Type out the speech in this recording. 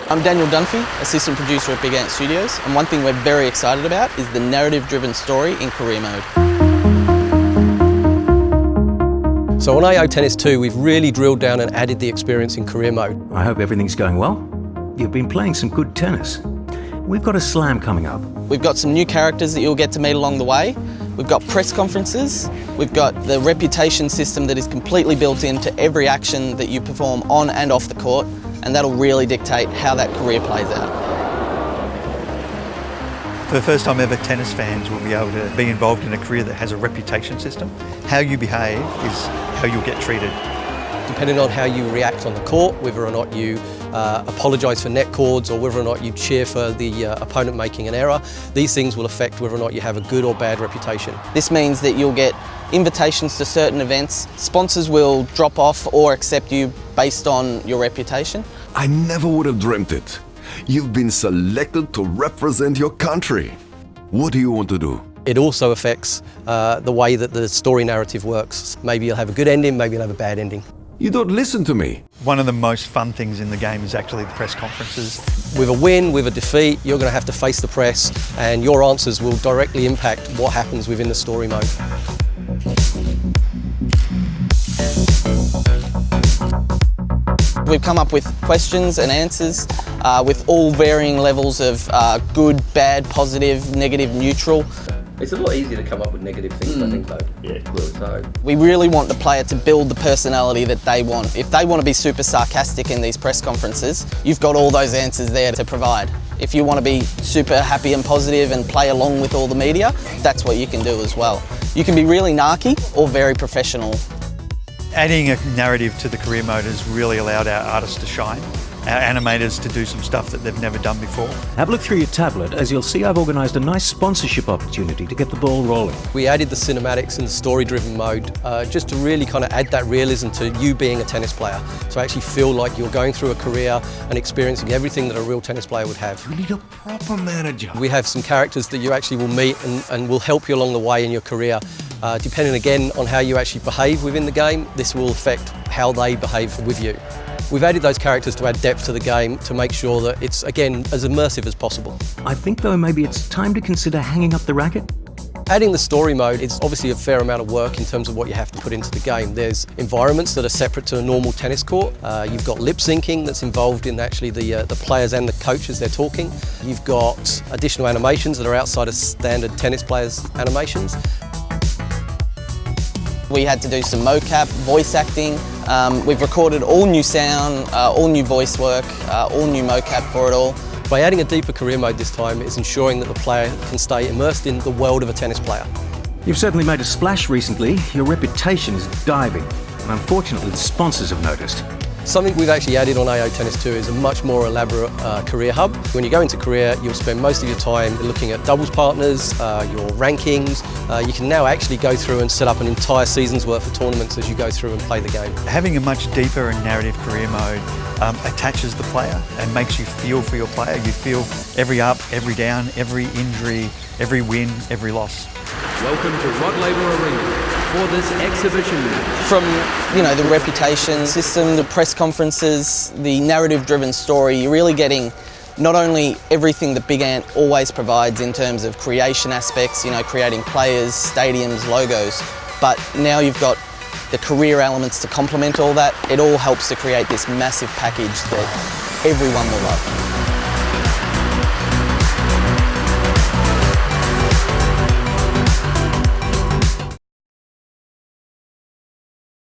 I'm Daniel Dunphy, assistant producer at Big Ant Studios, and one thing we're very excited about is the narrative-driven story in career mode. So on AO Tennis 2, we've really drilled down and added the experience in career mode. I hope everything's going well. You've been playing some good tennis. We've got a slam coming up. We've got some new characters that you'll get to meet along the way. We've got press conferences. We've got the reputation system that is completely built into every action that you perform on and off the court, and that'll really dictate how that career plays out. For the first time ever, tennis fans will be able to be involved in a career that has a reputation system. How you behave is how you'll get treated. Depending on how you react on the court, whether or not you apologise for net cords or whether or not you cheer for the opponent making an error, these things will affect whether or not you have a good or bad reputation. This means that you'll get invitations to certain events, sponsors will drop off or accept you based on your reputation. I never would have dreamt it. You've been selected to represent your country. What do you want to do? It also affects the way that the story narrative works. Maybe you'll have a good ending, maybe you'll have a bad ending. You don't listen to me. One of the most fun things in the game is actually the press conferences. With a win, with a defeat, you're going to have to face the press, and your answers will directly impact what happens within the story mode. We've come up with questions and answers with all varying levels of good, bad, positive, negative, neutral. It's a lot easier to come up with negative things, I think, though. Yeah. So we really want the player to build the personality that they want. If they want to be super sarcastic in these press conferences, you've got all those answers there to provide. If you want to be super happy and positive and play along with all the media, that's what you can do as well. You can be really narky or very professional. Adding a narrative to the career mode has really allowed our artists to shine, our animators to do some stuff that they've never done before. Have a look through your tablet, as you'll see I've organised a nice sponsorship opportunity to get the ball rolling. We added the cinematics and the story-driven mode just to really kind of add that realism to you being a tennis player. So I actually feel like you're going through a career and experiencing everything that a real tennis player would have. You need a proper manager. We have some characters that you actually will meet and will help you along the way in your career. Depending again on how you actually behave within the game, this will affect how they behave with you. We've added those characters to add depth to the game to make sure that it's, again, as immersive as possible. I think though maybe it's time to consider hanging up the racket. Adding the story mode is obviously a fair amount of work in terms of what you have to put into the game. There's environments that are separate to a normal tennis court. You've got lip syncing that's involved in actually the players and the coaches they're talking. You've got additional animations that are outside of standard tennis players' animations. We had to do some mocap, voice acting. We've recorded all new sound, all new voice work, all new mocap for it all. By adding a deeper career mode this time, it's ensuring that the player can stay immersed in the world of a tennis player. You've certainly made a splash recently. Your reputation is diving, and unfortunately the sponsors have noticed. Something we've actually added on AO Tennis 2 is a much more elaborate career hub. When you go into career, you'll spend most of your time looking at doubles partners, your rankings. You can now actually go through and set up an entire season's worth of tournaments as you go through and play the game. Having a much deeper and narrative career mode attaches the player and makes you feel for your player. You feel every up, every down, every injury, every win, every loss. welcome to Rod Laver Arena for this exhibition match. From, the reputation system, the press conferences, the narrative-driven story, you're really getting not only everything that Big Ant always provides in terms of creation aspects, creating players, stadiums, logos, but now you've got the career elements to complement all that. It all helps to create this massive package that everyone will love.